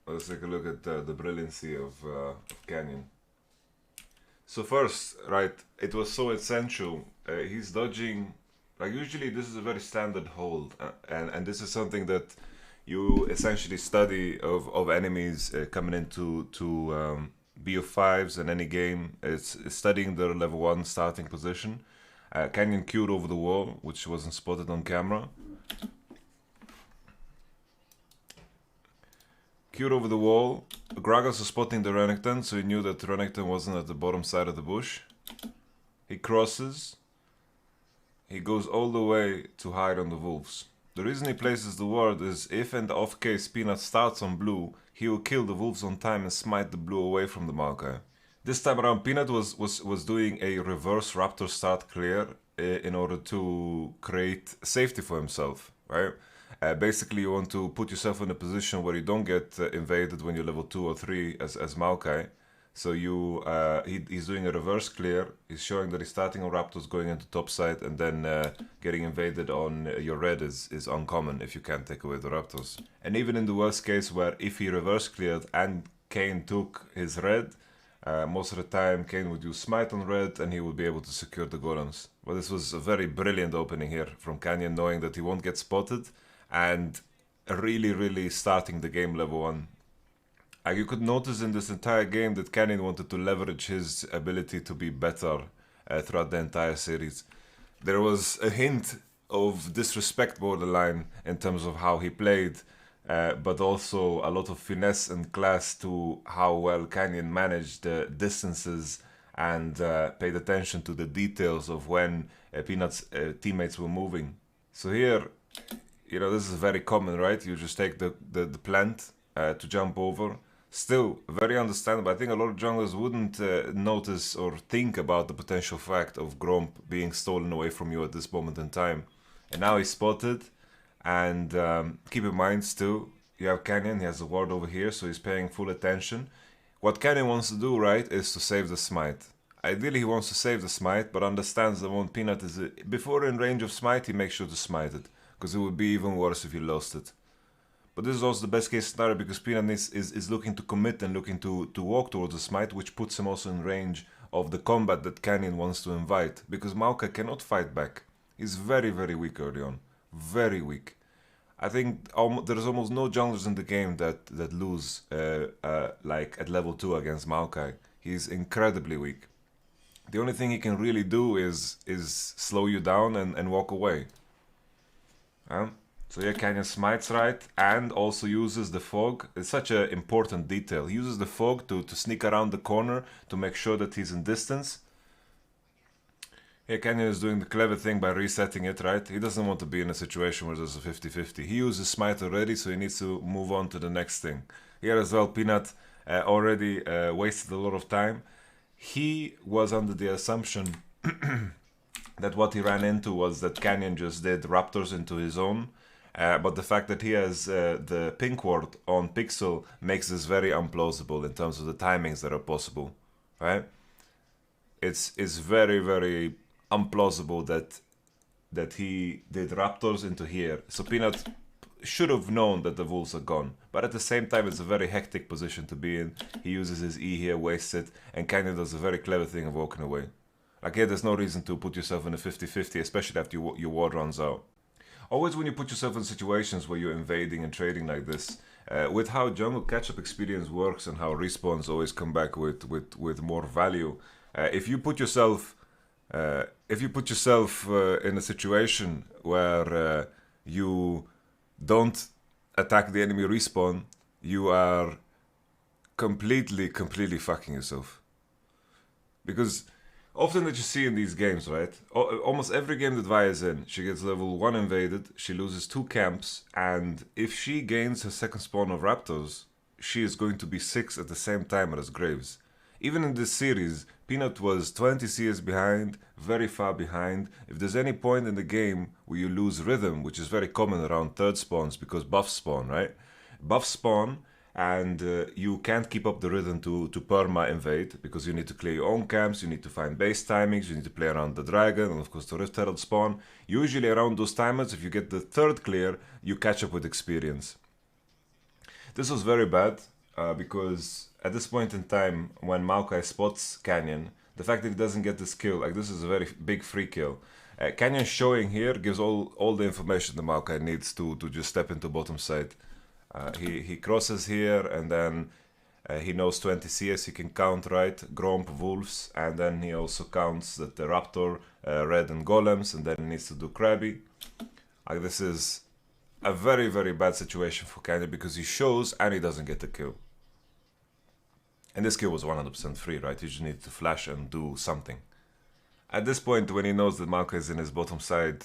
Let's take a look at the brilliancy of Canyon. So first, right, it was so essential. He's dodging, like usually this is a very standard hold, and this is something that you essentially study of enemies coming into BO5s in any game. It's studying their level 1 starting position. Canyon queued over the wall, which wasn't spotted on camera. Queued over the wall. Gragas was spotting the Renekton, so he knew that the Renekton wasn't at the bottom side of the bush. He crosses. He goes all the way to hide on the wolves. The reason he places the ward is if and off case Peanut starts on blue, he will kill the wolves on time and smite the blue away from the Maokai. This time around, Peanut was doing a reverse Raptor start clear in order to create safety for himself, right? Basically, you want to put yourself in a position where you don't get invaded when you're level 2 or 3 as Maokai. So he's doing a reverse clear. He's showing that he's starting on Raptors going into top side, and then getting invaded on your red is uncommon if you can't take away the Raptors. And even in the worst case where if he reverse cleared and Kayn took his red, most of the time Kayn would use smite on red and he would be able to secure the golems. Well, this was a very brilliant opening here from Canyon, knowing that he won't get spotted and really starting the game level 1. You could notice in this entire game that Canyon wanted to leverage his ability to be better throughout the entire series. There was a hint of disrespect borderline in terms of how he played, but also a lot of finesse and class to how well Canyon managed the distances and paid attention to the details of when Peanut's teammates were moving. So here, you know, this is very common, right? You just take the plant to jump over. Still, very understandable. I think a lot of junglers wouldn't notice or think about the potential fact of Gromp being stolen away from you at this moment in time. And now he's spotted. And keep in mind still, you have Canyon, he has a ward over here, so he's paying full attention. What Canyon wants to do, right, is to save the smite. Ideally, he wants to save the smite, but understands that when Peanut is before in range of smite, he makes sure to smite it. Because it would be even worse if he lost it. But this is also the best case scenario because Peanut is looking to commit and looking to walk towards the smite, which puts him also in range of the combat that Canyon wants to invite. Because Maokai cannot fight back. He's very weak early on. Very weak. I think there's almost no junglers in the game that lose like at level 2 against Maokai. He's incredibly weak. The only thing he can really do is slow you down and walk away. So yeah, Canyon smites right and also uses the fog. It's such an important detail. He uses the fog to sneak around the corner to make sure that he's in distance. Yeah, Canyon is doing the clever thing by resetting it, right? He doesn't want to be in a situation where there's a 50-50. He uses smite already, so he needs to move on to the next thing. Here as well, Peanut already wasted a lot of time. He was under the assumption that what he ran into was that Canyon just did Raptors into his own. But the fact that he has the pink ward on Pixel makes this very implausible in terms of the timings that are possible, right? It's very implausible that he did Raptors into here. So Peanut should have known that the wolves are gone. But at the same time, it's a very hectic position to be in. He uses his E here, wastes it, and Canyon does a very clever thing of walking away. Like here, there's no reason to put yourself in a 50-50, especially after your ward runs out. Always when you put yourself in situations where you're invading and trading like this, with how jungle catch-up experience works and how respawns always come back with more value, if you put yourself in a situation where you don't attack the enemy respawn, you are completely fucking yourself. Because often that you see in these games, right? Almost every game that Vi is in, she gets level 1 invaded, she loses 2 camps, and if she gains her second spawn of Raptors, she is going to be 6 at the same time as Graves. Even in this series, Peanut was 20 CS behind, very far behind. If there's any point in the game where you lose rhythm, which is very common around third spawns because buffs spawn, right? Buffs spawn, and you can't keep up the rhythm to perma invade because you need to clear your own camps, you need to find base timings, you need to play around the dragon, and of course the Rift Herald spawn. Usually around those timers, if you get the third clear, you catch up with experience. This was very bad. because at this point in time, when Maokai spots Canyon, the fact that he doesn't get this kill, like this is a very big free kill. Canyon showing here gives all the information the Maokai needs to just step into bottom side. He crosses here, and then he knows 20 CS, he can count, right? Gromp, Wolves, and then he also counts that the Raptor, Red, and Golems, and then he needs to do Krabby. Like, this is a very, very bad situation for Canyon because he shows and he doesn't get the kill. And this kill was 100% free, right? You just need to flash and do something. At this point, when he knows that Maokai is in his bottom side,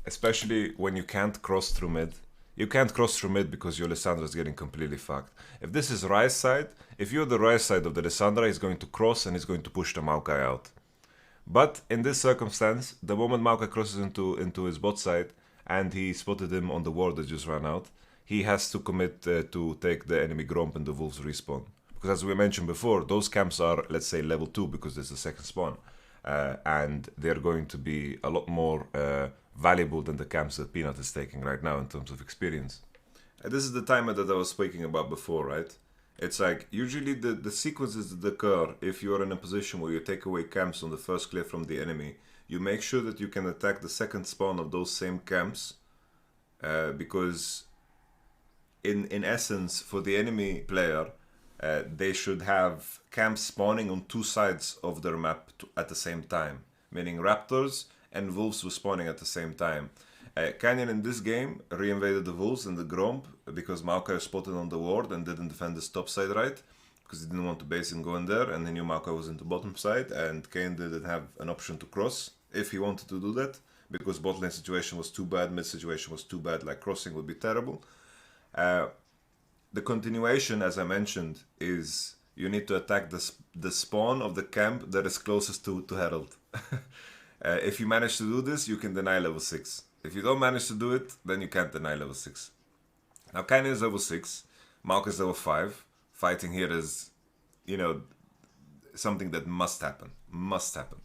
especially when you can't cross through mid, you can't cross through mid because your Lissandra is getting completely fucked. If this is Ryze side, if you're the Ryze side of the Lissandra, he's going to cross and he's going to push the Maokai out. But in this circumstance, the moment Maokai crosses into his bot side and he spotted him on the ward that just ran out, he has to commit to take the enemy Gromp and the Wolves respawn. Because as we mentioned before, those camps are, let's say, level 2 because there's a second spawn. And they're going to be a lot more valuable than the camps that Peanut is taking right now in terms of experience. This is the timer that I was speaking about before, right? It's like, usually the sequences that occur if you're in a position where you take away camps on the first clear from the enemy, you make sure that you can attack the second spawn of those same camps, because in essence, for the enemy player, they should have camps spawning on two sides of their map at the same time, meaning Raptors and Wolves were spawning at the same time. Canyon in this game reinvaded the Wolves and the Gromp because Maokai was spotted on the ward and didn't defend his top side right, because he didn't want to base and go in there, and he knew Maokai was into bottom side, and Kane didn't have an option to cross if he wanted to do that, because bot lane situation was too bad, mid situation was too bad, like crossing would be terrible. The continuation, as I mentioned, is you need to attack the spawn of the camp that is closest to Herald. If you manage to do this, you can deny level 6. If you don't manage to do it, then you can't deny level 6. Now, Canyon is level 6, Maokai is level 5. Fighting here is, you know, something that must happen. Must happen.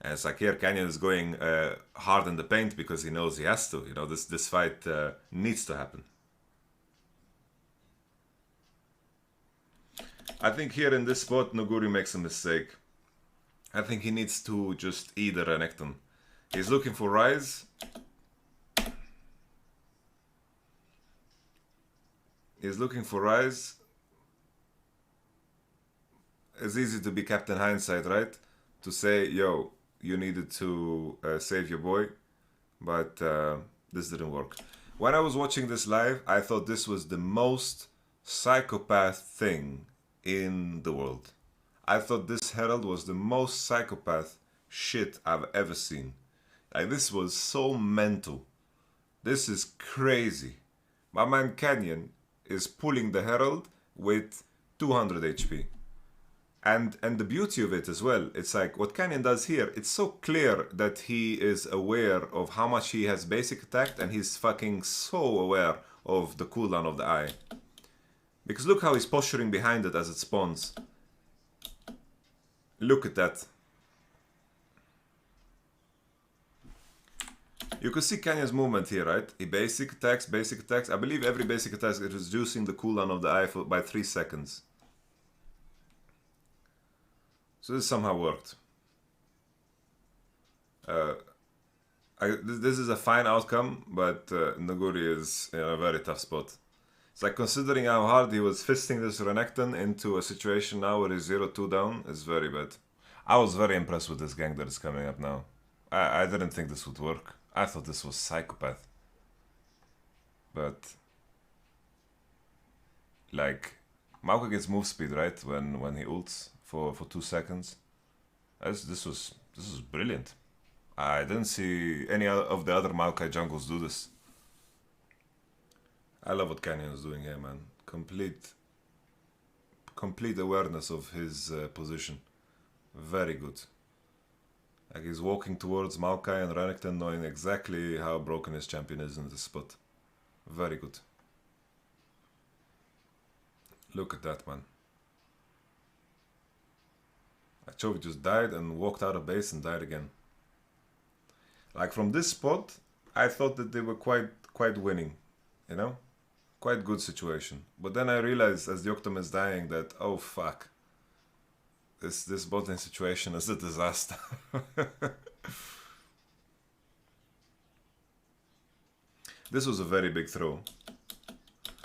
And it's like here, Canyon is going hard in the paint because he knows he has to. You know, this fight needs to happen. I think here in this spot, Nuguri makes a mistake. I think he needs to just eat the Renekton. He's looking for Ryze. He's looking for Ryze. It's easy to be Captain Hindsight, right? To say, yo, you needed to save your boy. But this didn't work. When I was watching this live, I thought this was the most psychopath thing in the world. I thought this Herald was the most psychopath shit I've ever seen. Like, this was so mental. This is crazy. My man Canyon is pulling the Herald with 200 HP. And the beauty of it as well, it's like what Canyon does here, it's so clear that he is aware of how much he has basic attacked, and he's fucking so aware of the cooldown of the eye. Because look how he's posturing behind it as it spawns. Look at that. You can see Canyon's movement here, right? He basic attacks. I believe every basic attack is reducing the cooldown of the eye by 3 seconds. So this somehow worked. This is a fine outcome, but Nuguri is in a very tough spot. It's like, considering how hard he was fisting this Renekton into a situation now where he's 0-2 down, is very bad. I was very impressed with this gang that is coming up now. I didn't think this would work. I thought this was psychopath. But like, Maokai gets move speed, right? When he ults for 2 seconds. This was brilliant. I didn't see any of the other Maokai jungles do this. I love what Canyon is doing here, man. Complete awareness of his position. Very good. Like, he's walking towards Maokai and Renekton, knowing exactly how broken his champion is in this spot. Very good. Look at that, man. Chovy just died and walked out of base and died again. Like, from this spot, I thought that they were quite winning, you know, quite good situation. But then I realized as the Octom is dying that, oh fuck, this bot lane situation is a disaster. This was a very big throw.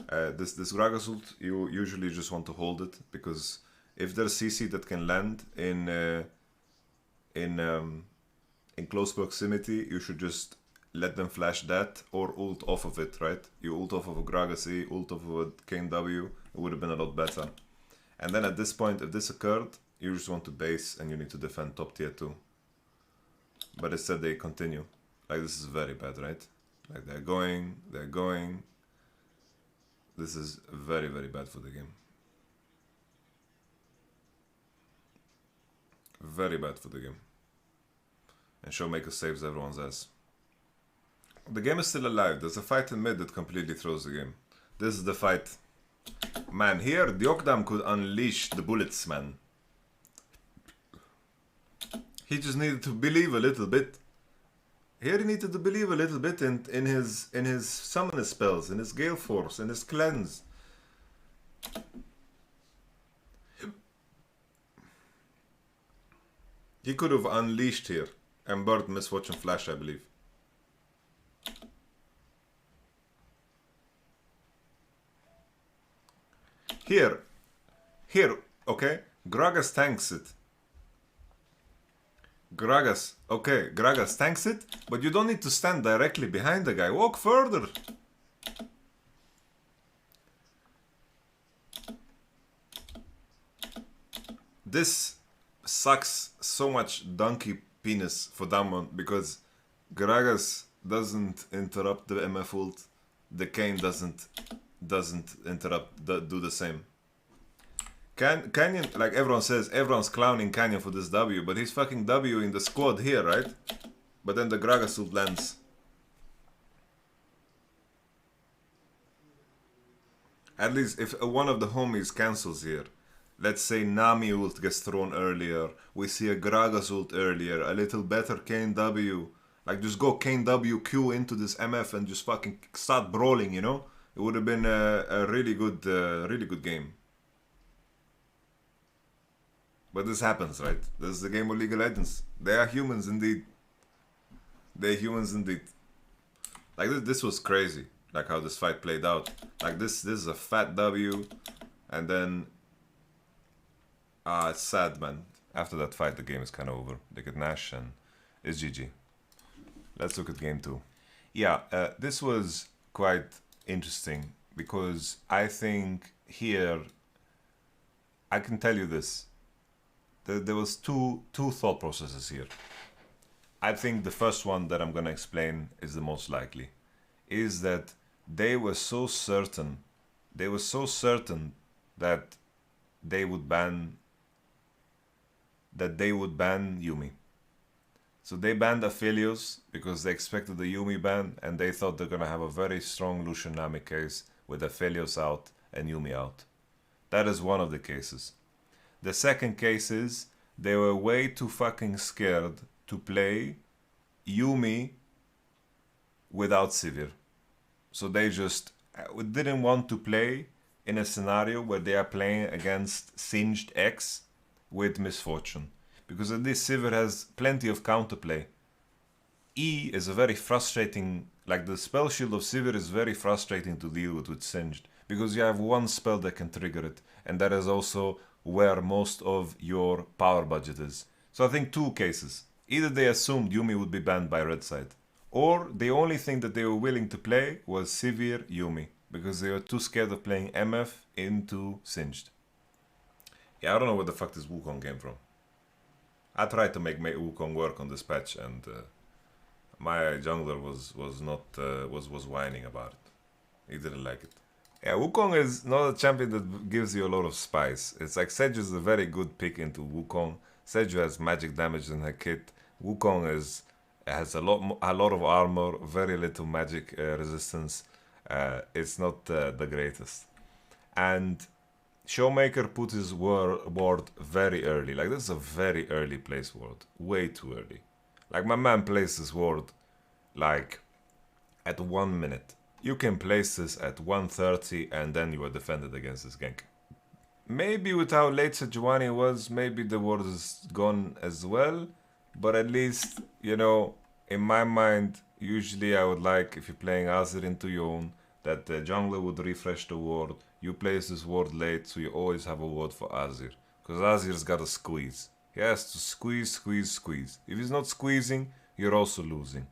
This Gragas ult, you usually just want to hold it, because if there's CC that can land in close proximity, you should just let them flash that or ult off of it, right? You ult off of a Gragas E, ult off of a Kane W, it would have been a lot better. And then at this point, if this occurred, you just want to base and you need to defend top tier 2. But instead they continue. Like, this is very bad, right? Like, they're going. This is very, very bad for the game. Very bad for the game. And Showmaker saves everyone's ass. The game is still alive. There's a fight in mid that completely throws the game. This is the fight. Man, here the Okdam could unleash the bullets, man. He just needed to believe a little bit. Here he needed to believe a little bit in his summon spells, in his Gale Force, in his cleanse. He could have unleashed here and burned Misfortune Flash, I believe. Here, okay, Gragas tanks it. Gragas tanks it, but you don't need to stand directly behind the guy. Walk further. This sucks so much donkey penis for Damwon, because Gragas doesn't interrupt the MF ult. The Kane doesn't interrupt, do the same. Canyon, like everyone says, everyone's clowning Canyon for this W, but he's fucking W in the squad here, right? But then the Gragas ult lands. At least if one of the homies cancels here, let's say Nami ult gets thrown earlier, we see a Gragas ult earlier, a little better Kane W. Like, just go Kane W, Q into this MF and just fucking start brawling, you know? It would have been a really good game. But this happens, right? This is the game of League of Legends. They are humans indeed. They're humans indeed. Like, this was crazy. Like, how this fight played out. Like, this is a fat W. And then... it's sad, man. After that fight, the game is kind of over. They get Nash and it's GG. Let's look at game 2. Yeah, this was quite interesting, because I think here... I can tell you this. There was two thought processes here. I think the first one that I'm gonna explain is the most likely. Is that they were so certain that they would ban Yuumi. So they banned Aphelios because they expected the Yuumi ban, and they thought they're gonna have a very strong Lucian Nami case with Aphelios out and Yuumi out. That is one of the cases. The second case is they were way too fucking scared to play Yuumi without Sivir. So they just didn't want to play in a scenario where they are playing against Singed X with Misfortune. Because at least Sivir has plenty of counterplay. E is a very frustrating, like the spell shield of Sivir is very frustrating to deal with Singed. Because you have one spell that can trigger it, and that is also where most of your power budget is. So I think two cases. Either they assumed Yuumi would be banned by red side, or the only thing that they were willing to play was Sivir Yuumi, because they were too scared of playing MF into Singed. Yeah, I don't know where the fuck this Wukong came from. I tried to make Wukong work on this patch, and my jungler was whining about it. He didn't like it. Yeah, Wukong is not a champion that gives you a lot of spice. It's like Seju is a very good pick into Wukong. Seju has magic damage in her kit. Wukong has a lot of armor, very little magic resistance. It's not the greatest. And Showmaker put his ward very early. Like, this is a very early place ward. Way too early. Like, my man placed his ward like at 1 minute. You can place this at 1:30 and then you are defended against this gank. Maybe with how late Sejuani was, maybe the ward is gone as well. But at least, you know, in my mind, usually I would like, if you're playing Azir into Yone, that the jungler would refresh the ward. You place this ward late, so you always have a ward for Azir. Because Azir's got to squeeze. He has to squeeze, squeeze, squeeze. If he's not squeezing, you're also losing.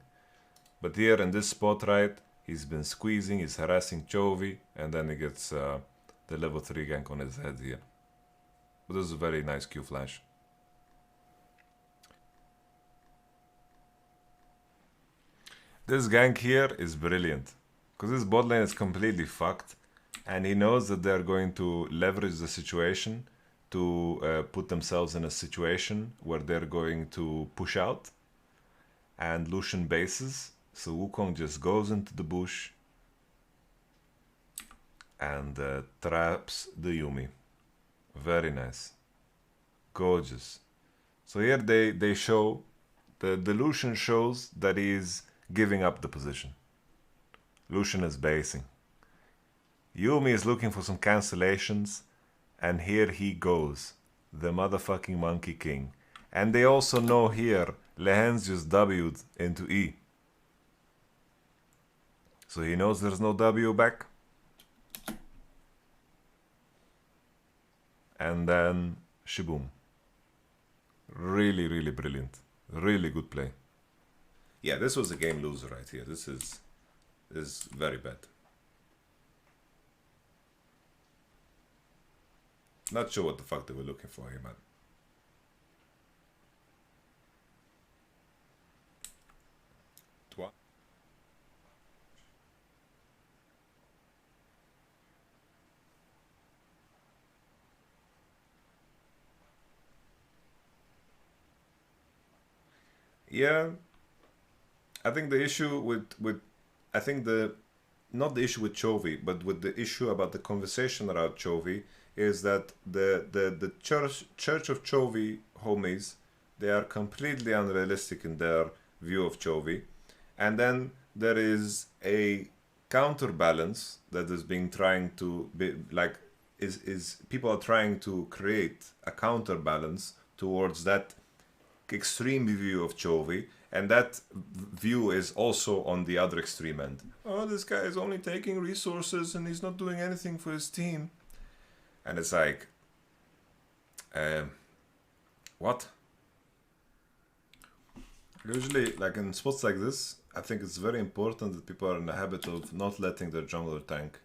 But here in this spot, right, he's been squeezing, he's harassing Chovy, and then he gets the level 3 gank on his head here. But this is a very nice Q flash. This gank here is brilliant. Because this bot lane is completely fucked. And he knows that they're going to leverage the situation to put themselves in a situation where they're going to push out. And Lucian bases. So Wukong just goes into the bush and traps the Yuumi. Very nice. Gorgeous. So here they show, the Lucian shows that he's giving up the position. Lucian is basing. Yuumi is looking for some cancellations, and here he goes. The motherfucking Monkey King. And they also know here, Lehen's just W'd into E. So he knows there's no W back. And then Shiboom. Really, really brilliant. Really good play. Yeah, this was a game loser right here. This is very bad. Not sure what the fuck they were looking for here, man. Yeah, I think the issue with I think the not the issue with Chovy, but with the issue about the conversation around Chovy is that the Church of Chovy homies, they are completely unrealistic in their view of Chovy, and then there is a counterbalance that is being trying to be like is people are trying to create a counterbalance towards that extreme view of Chovy, and that view is also on the other extreme end. Oh, this guy is only taking resources and he's not doing anything for his team. And it's like, what? Usually, like in spots like this, I think it's very important that people are in the habit of not letting their jungler tank.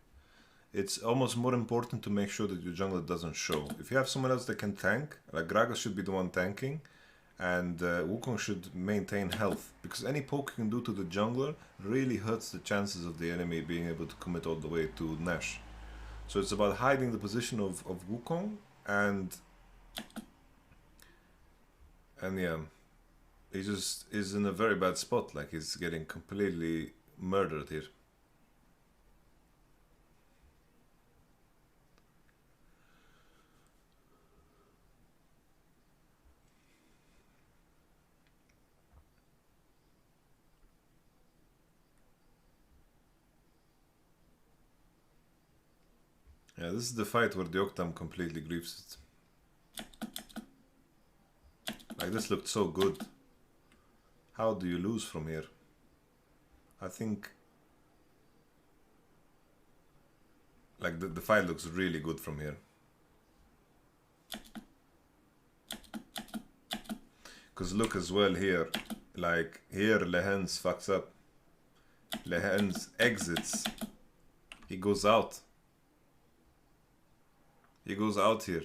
It's almost more important to make sure that your jungler doesn't show. If you have someone else that can tank, like Gragas should be the one tanking, and Wukong should maintain health, because any poke you can do to the jungler really hurts the chances of the enemy being able to commit all the way to Nash. So it's about hiding the position of Wukong, and yeah, he just is in a very bad spot, like he's getting completely murdered here. Yeah, this is the fight where the Octam completely griefs it. Like, this looked so good. How do you lose from here? I think... Like, the fight looks really good from here. Because look as well here. Like, here Lehen's fucks up. Lehen's exits. He goes out. He goes out here.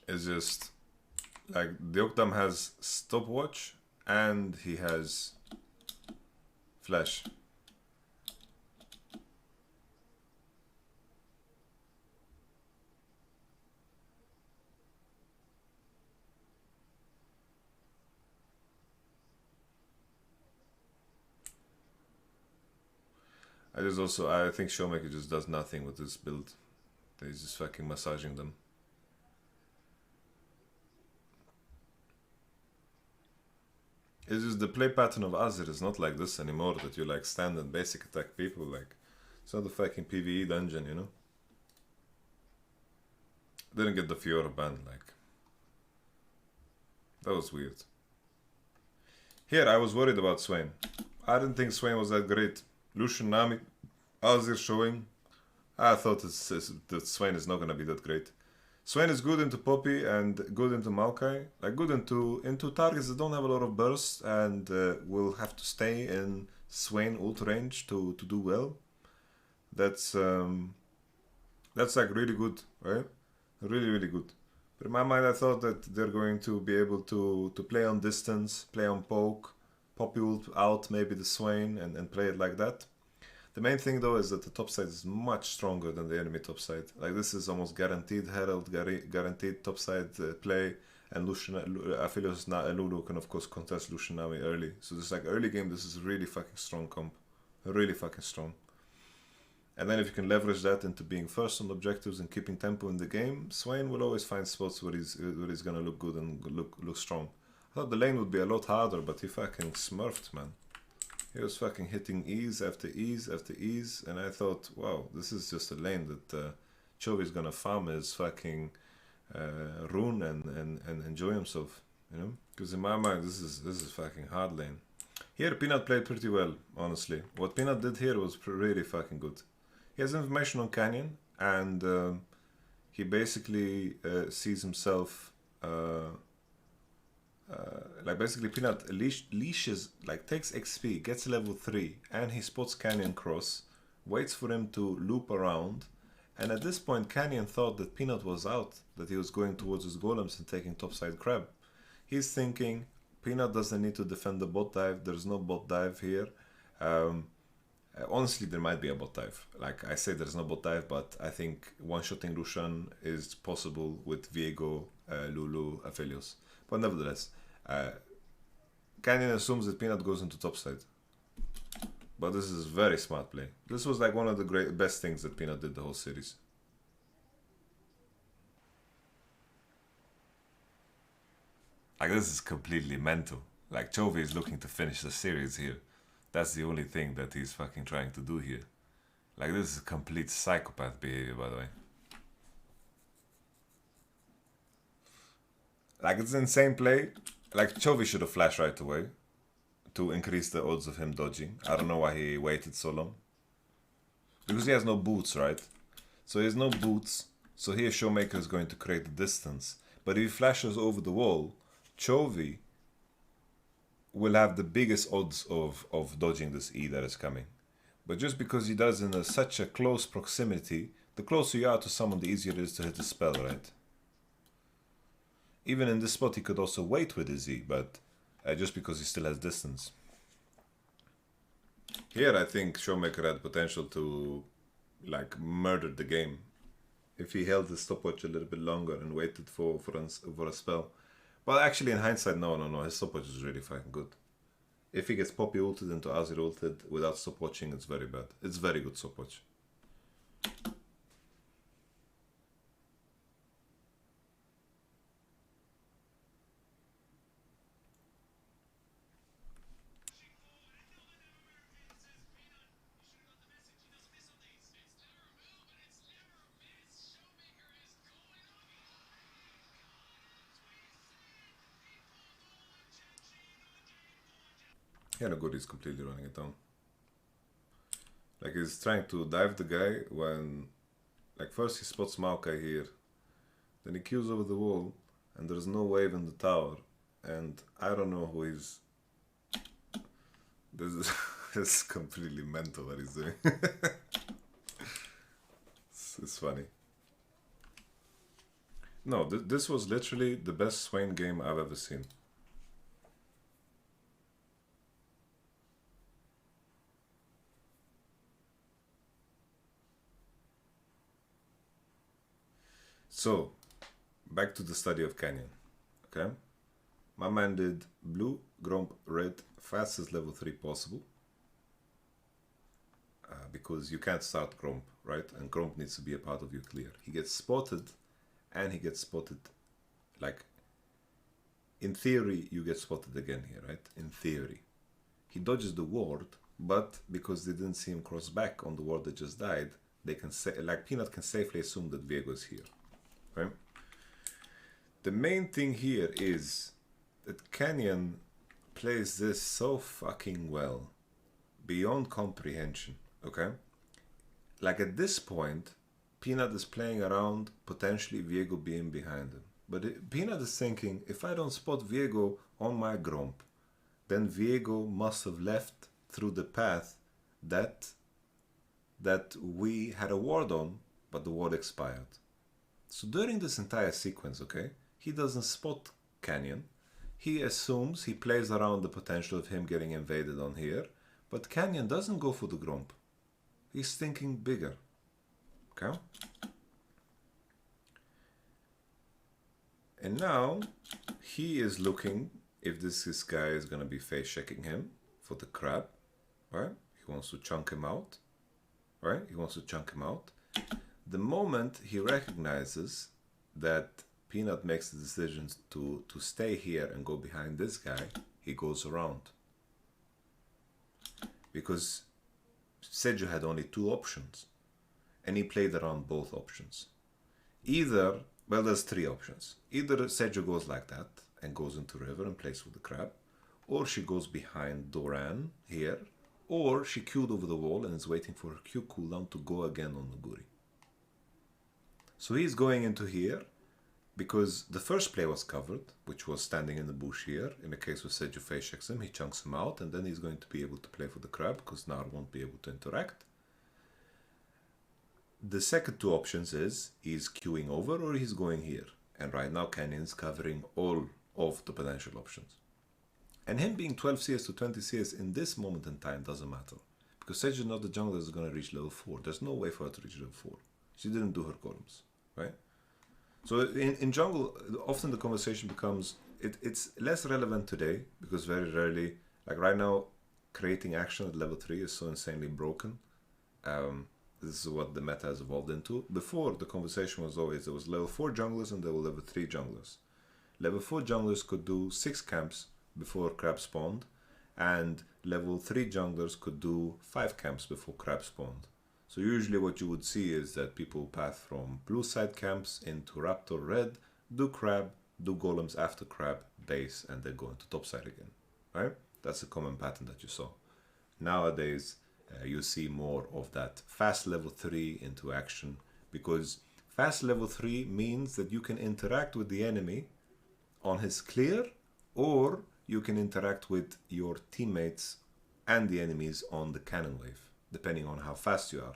It's just like the Octam has stopwatch and he has flash. I think Showmaker just does nothing with this build. He's just fucking massaging them. It's just the play pattern of Azir is not like this anymore, that you like stand and basic attack people. Like, it's not the fucking PvE dungeon, you know? Didn't get the Fiora banned, like. That was weird. Here, I was worried about Swain. I didn't think Swain was that great. Lucian, Nami, Azir showing. I thought that Swain is not gonna be that great. Swain is good into Poppy and good into Maokai. Like, good into targets that don't have a lot of burst and will have to stay in Swain ult range to do well. That's like really good, right? Really, really good. But in my mind, I thought that they're going to be able to play on distance, play on poke, Poppy ult out maybe the Swain and play it like that. The main thing though is that the top side is much stronger than the enemy top side. Like, this is almost guaranteed Herald, guaranteed top side play, and Aphelios Lulu can of course contest Lucian Nami early. So this like early game, this is really fucking strong comp. Really fucking strong. And then if you can leverage that into being first on objectives and keeping tempo in the game, Swain will always find spots where he's gonna look good and look strong. I thought the lane would be a lot harder, but he fucking smurfed, man. He was fucking hitting ease after ease after ease, and I thought, wow, this is just a lane that Chovi's gonna farm his fucking rune and enjoy himself, you know? Because in my mind, this is fucking hard lane. Here, Peanut played pretty well, honestly. What Peanut did here was really fucking good. He has information on Canyon, and he basically sees himself. Like, basically Peanut leashes, like, takes XP, gets level 3, and he spots Canyon cross, waits for him to loop around, and at this point Canyon thought that Peanut was out, that he was going towards his golems and taking topside crab. He's thinking, Peanut doesn't need to defend the bot dive, there's no bot dive here. Honestly, there might be a bot dive. Like, I say there's no bot dive, but I think one-shotting Lucian is possible with Viego, Lulu, Aphelios. But nevertheless, Canyon assumes that Peanut goes into topside. But this is very smart play. This was like one of the best things that Peanut did the whole series. Like, this is completely mental. Like, Chovy is looking to finish the series here. That's the only thing that he's fucking trying to do here. Like, this is complete psychopath behavior, by the way. Like, it's an insane play. Like, Chovy should have flashed right away to increase the odds of him dodging. I don't know why he waited so long. Because he has no boots, right? So he has no boots. So here Showmaker is going to create the distance. But if he flashes over the wall, Chovy will have the biggest odds of dodging this E that is coming. But just because he does in such a close proximity, the closer you are to someone, the easier it is to hit the spell, right? Even in this spot, he could also wait with his E, but just because he still has distance. Here, I think Showmaker had potential to, like, murder the game if he held his stopwatch a little bit longer and waited for a spell. But actually, in hindsight, no, his stopwatch is really fucking good. If he gets Poppy ulted into Azir ulted without stopwatching, it's very bad. It's very good stopwatch. Yeah, no good, he's completely running it down. Like, he's trying to dive the guy when, like, first he spots Maokai here, then he queues over the wall, and there's no wave in the tower, and I don't know who he's... This is completely mental what he's doing. It's funny. No, this was literally the best Swain game I've ever seen. So, back to the study of Canyon, okay? My man did blue, Gromp, red, fastest level 3 possible. Because you can't start Gromp right? And Gromp needs to be a part of your clear. He gets spotted, and he gets spotted, like, in theory, you get spotted again here, right? In theory. He dodges the ward, but because they didn't see him cross back on the ward that just died, they can say, like, Peanut can safely assume that Viego's here, right? The main thing here is that Canyon plays this so fucking well, beyond comprehension, okay? Like, at this point, Peanut is playing around, potentially Viego being behind him. But Peanut is thinking, if I don't spot Viego on my Gromp, then Viego must have left through the path that we had a ward on, but the ward expired. So during this entire sequence, okay, he doesn't spot Canyon. He assumes, he plays around the potential of him getting invaded on here, but Canyon doesn't go for the Gromp. He's thinking bigger, okay? And now, he is looking if this guy is going to be face checking him for the crab, right? He wants to chunk him out, right? He wants to chunk him out. The moment he recognizes that Peanut makes the decision to stay here and go behind this guy, he goes around. Because Seju had only two options, and he played around both options. Either, well, there's three options. Either Seju goes like that and goes into river and plays with the crab, or she goes behind Doran here, or she queued over the wall and is waiting for her Q cooldown to go again on Nuguri. So he's going into here because the first play was covered, which was standing in the bush here. In the case where Seju face checks him, he chunks him out, and then he's going to be able to play for the crab because Nar won't be able to interact. The second two options is he's queuing over or he's going here. And right now Canyon's covering all of the potential options. And him being 12 CS to 20 CS in this moment in time doesn't matter. Because Seju, not the jungler, is going to reach level 4. There's no way for her to reach level 4. She didn't do her columns, right? So in jungle, often the conversation becomes, it's less relevant today because very rarely, like right now, creating action at level 3 is so insanely broken. This is what the meta has evolved into. Before, the conversation was always, there was level 4 junglers and there were level 3 junglers. Level 4 junglers could do 6 camps before crab spawned, and level 3 junglers could do 5 camps before crab spawned. So usually what you would see is that people path from blue side camps into Raptor red, do crab, do golems after crab, base, and then go into top side again, right? That's a common pattern that you saw. Nowadays, you see more of that fast level 3 into action, because fast level 3 means that you can interact with the enemy on his clear, or you can interact with your teammates and the enemies on the cannon wave, depending on how fast you are.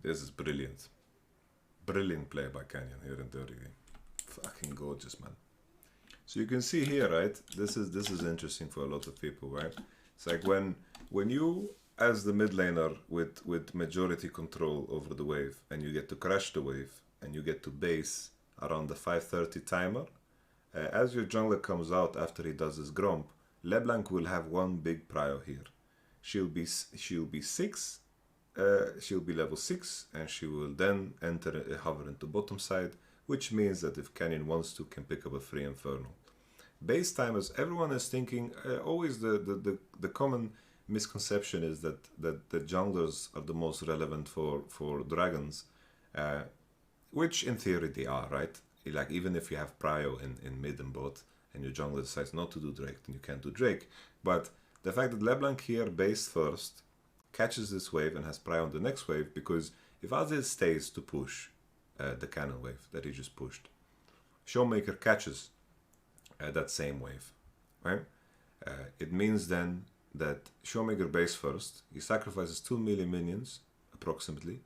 This is brilliant. Brilliant play by Canyon here in the early game. Fucking gorgeous, man. So you can see here, right? This is interesting for a lot of people, right? It's like when you, as the mid laner with majority control over the wave, and you get to crash the wave, and you get to base around the 5:30 timer, as your jungler comes out after he does his Gromp, LeBlanc will have one big prio here. She'll be 6. She'll be level 6, and she will then hover into bottom side, which means that if Canyon wants to, can pick up a free Infernal. Base timers, everyone is thinking, always the common misconception is that the junglers are the most relevant for dragons, which in theory they are, right? Like, even if you have prio in mid and bot, and your jungler decides not to do Drake, then you can't do Drake. But the fact that LeBlanc here based first, catches this wave and has prio on the next wave, because if Azir stays to push the cannon wave that he just pushed, Showmaker catches that same wave, right? It means then that Showmaker base first, he sacrifices 2 million minions, approximately.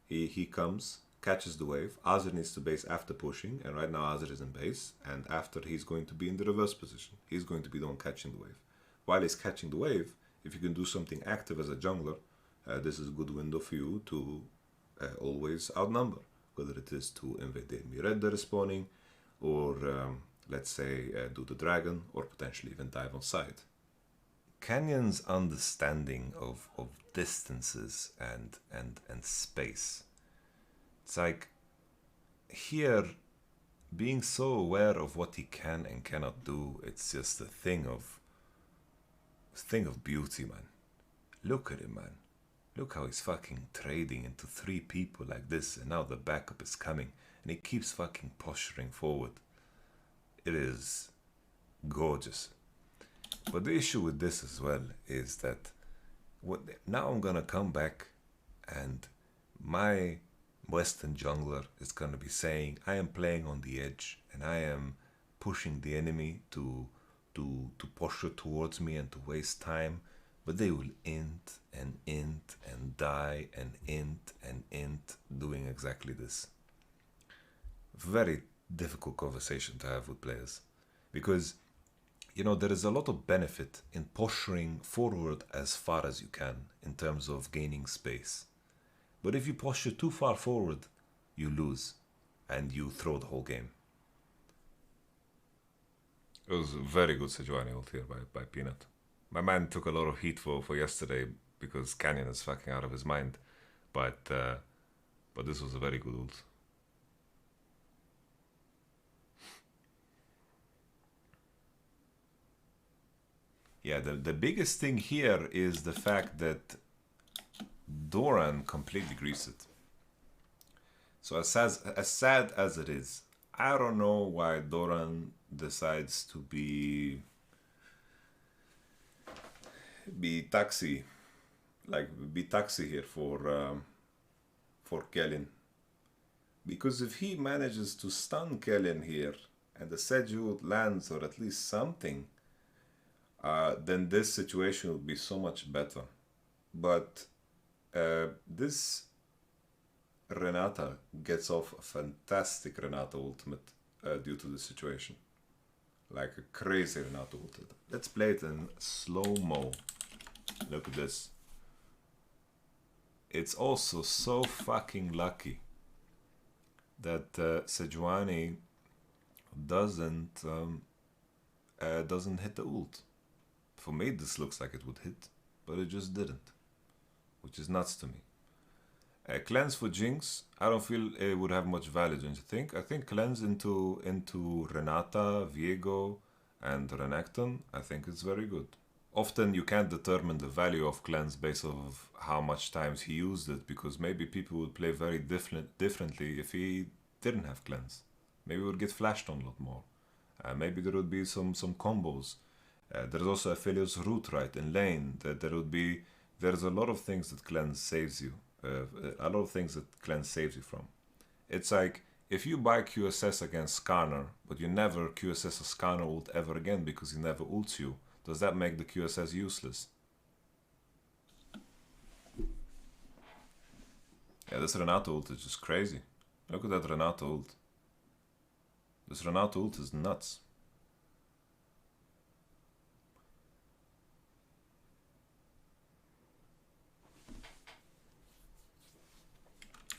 He comes, catches the wave, Azir needs to base after pushing, and right now Azir is in base, and after he's going to be in the reverse position. He's going to be the one catching the wave. While he's catching the wave, if you can do something active as a jungler, this is a good window for you to always outnumber. whether it is to invade the enemy red that is spawning, or let's say do the dragon, or potentially even dive on side. Canyon's understanding of distances and space. It's like here, being so aware of what he can and cannot do, it's just a thing of beauty, man. Look at him, man. Look how he's fucking trading into 3 people like this, and now the backup is coming, and he keeps fucking posturing forward. It is gorgeous. But the issue with this as well is that now I'm gonna come back, and my Western jungler is gonna be saying I am playing on the edge, and I am pushing the enemy to posture towards me and to waste time, but they will int and die and int doing exactly this. Very difficult conversation to have with players, because there is a lot of benefit in posturing forward as far as you can in terms of gaining space. But if you posture too far forward, you lose and you throw the whole game. It was a very good Sejuani ult here by Peanut. My man took a lot of heat for yesterday because Canyon is fucking out of his mind. But this was a very good ult. Yeah, the biggest thing here is the fact that Doran completely greased it. So as sad as it is, I don't know why Doran decides to be taxi here for Kellen. Because if he manages to stun Kellen here and the Seju lands or at least something, then this situation will be so much better. But this Renata gets off a fantastic Renata ultimate due to the situation. Like a crazy Renata ultimate. Let's play it in slow-mo. Look at this. It's also so fucking lucky that Sejuani doesn't hit the ult. For me, this looks like it would hit, but it just didn't, which is nuts to me. Cleanse for Jinx, I don't feel it would have much value, don't you think? I think cleanse into Renata, Viego, and Renekton, I think it's very good. Often you can't determine the value of cleanse based off how much times he used it, because maybe people would play very differently if he didn't have cleanse. Maybe he would get flashed on a lot more. Maybe there would be some combos. There's also Aphelios root, right, in lane. There's a lot of things that cleanse saves you. A lot of things that cleanse saves you from. It's like if you buy QSS against Skarner, but you never QSS a Skarner ult ever again because he never ults you, does that make the QSS useless? Yeah, this Renata ult is just crazy. Look at that Renata ult. This Renata ult is nuts.